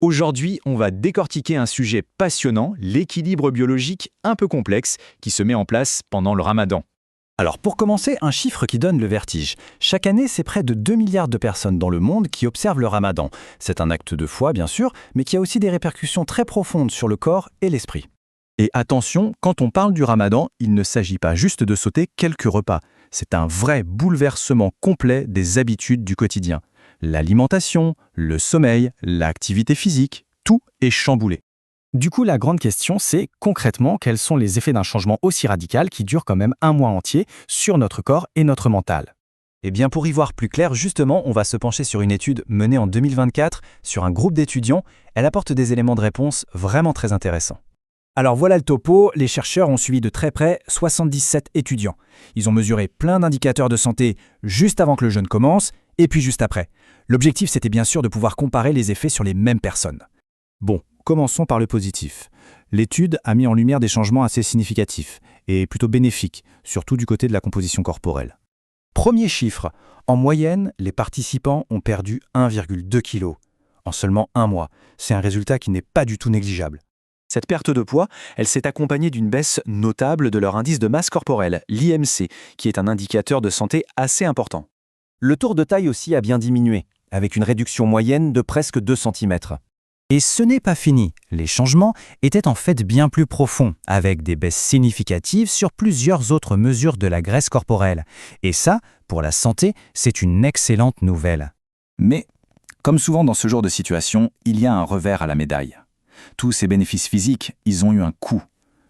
Aujourd'hui, on va décortiquer un sujet passionnant, l'équilibre biologique un peu complexe qui se met en place pendant le Ramadan. Alors pour commencer, un chiffre qui donne le vertige. Chaque année, c'est près de 2 milliards de personnes dans le monde qui observent le ramadan. C'est un acte de foi, bien sûr, mais qui a aussi des répercussions très profondes sur le corps et l'esprit. Et attention, quand on parle du Ramadan, il ne s'agit pas juste de sauter quelques repas. C'est un vrai bouleversement complet des habitudes du quotidien. L'alimentation, le sommeil, l'activité physique, tout est chamboulé. Du coup, la grande question, c'est concrètement quels sont les effets d'un changement aussi radical qui dure quand même un mois entier sur notre corps et notre mental. Eh bien, pour y voir plus clair, justement, on va se pencher sur une étude menée en 2024 sur un groupe d'étudiants. Elle apporte des éléments de réponse vraiment très intéressants. Alors voilà le topo, les chercheurs ont suivi de très près 77 étudiants. Ils ont mesuré plein d'indicateurs de santé juste avant que le jeûne commence et puis juste après. L'objectif, c'était bien sûr de pouvoir comparer les effets sur les mêmes personnes. Bon, commençons par le positif. L'étude a mis en lumière des changements assez significatifs et plutôt bénéfiques, surtout du côté de la composition corporelle. Premier chiffre, en moyenne, les participants ont perdu 1,2 kg en seulement un mois. C'est un résultat qui n'est pas du tout négligeable. Cette perte de poids, elle s'est accompagnée d'une baisse notable de leur indice de masse corporelle, l'IMC, qui est un indicateur de santé assez important. Le tour de taille aussi a bien diminué, avec une réduction moyenne de presque 2 cm. Et ce n'est pas fini. Les changements étaient en fait bien plus profonds, avec des baisses significatives sur plusieurs autres mesures de la graisse corporelle. Et ça, pour la santé, c'est une excellente nouvelle. Mais, comme souvent dans ce genre de situation, il y a un revers à la médaille. Tous ces bénéfices physiques, ils ont eu un coût.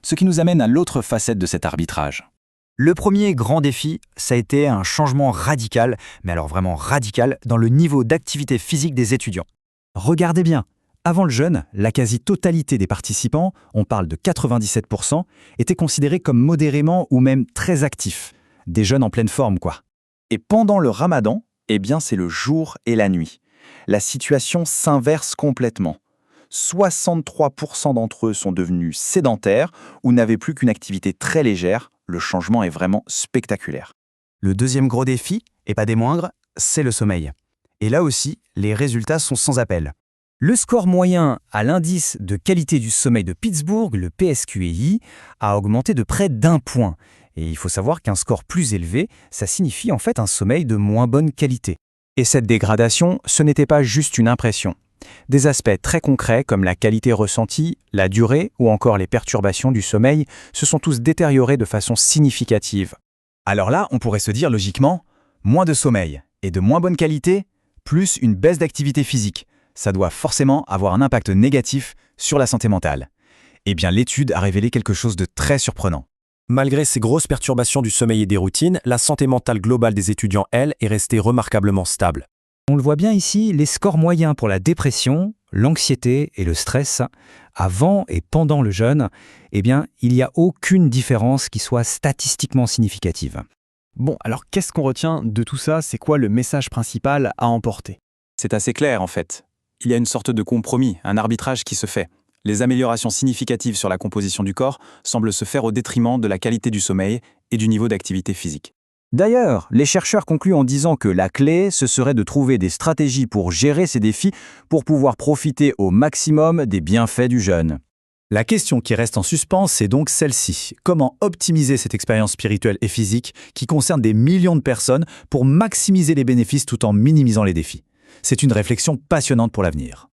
Ce qui nous amène à l'autre facette de cet arbitrage. Le premier grand défi, ça a été un changement radical, mais alors vraiment radical, dans le niveau d'activité physique des étudiants. Regardez bien, avant le jeûne, la quasi-totalité des participants, on parle de 97%, étaient considérés comme modérément ou même très actifs. Des jeunes en pleine forme, quoi. Et pendant le Ramadan, eh bien c'est le jour et la nuit. La situation s'inverse complètement. 63% d'entre eux sont devenus sédentaires ou n'avaient plus qu'une activité très légère. Le changement est vraiment spectaculaire. Le deuxième gros défi, et pas des moindres, c'est le sommeil. Et là aussi, les résultats sont sans appel. Le score moyen à l'indice de qualité du sommeil de Pittsburgh, le PSQI, a augmenté de près d'1 point. Et il faut savoir qu'un score plus élevé, ça signifie en fait un sommeil de moins bonne qualité. Et cette dégradation, ce n'était pas juste une impression. Des aspects très concrets comme la qualité ressentie, la durée ou encore les perturbations du sommeil se sont tous détériorés de façon significative. Alors là, on pourrait se dire logiquement, moins de sommeil et de moins bonne qualité, plus une baisse d'activité physique. Ça doit forcément avoir un impact négatif sur la santé mentale. Eh bien, l'étude a révélé quelque chose de très surprenant. Malgré ces grosses perturbations du sommeil et des routines, la santé mentale globale des étudiants, elle, est restée remarquablement stable. On le voit bien ici, les scores moyens pour la dépression, l'anxiété et le stress, avant et pendant le jeûne, eh bien, il n'y a aucune différence qui soit statistiquement significative. Bon, alors qu'est-ce qu'on retient de tout ça? C'est quoi le message principal à emporter? C'est assez clair en fait. Il y a une sorte de compromis, un arbitrage qui se fait. Les améliorations significatives sur la composition du corps semblent se faire au détriment de la qualité du sommeil et du niveau d'activité physique. D'ailleurs, les chercheurs concluent en disant que la clé, ce serait de trouver des stratégies pour gérer ces défis pour pouvoir profiter au maximum des bienfaits du jeûne. La question qui reste en suspens, c'est donc celle-ci. Comment optimiser cette expérience spirituelle et physique qui concerne des millions de personnes pour maximiser les bénéfices tout en minimisant les défis? C'est une réflexion passionnante pour l'avenir.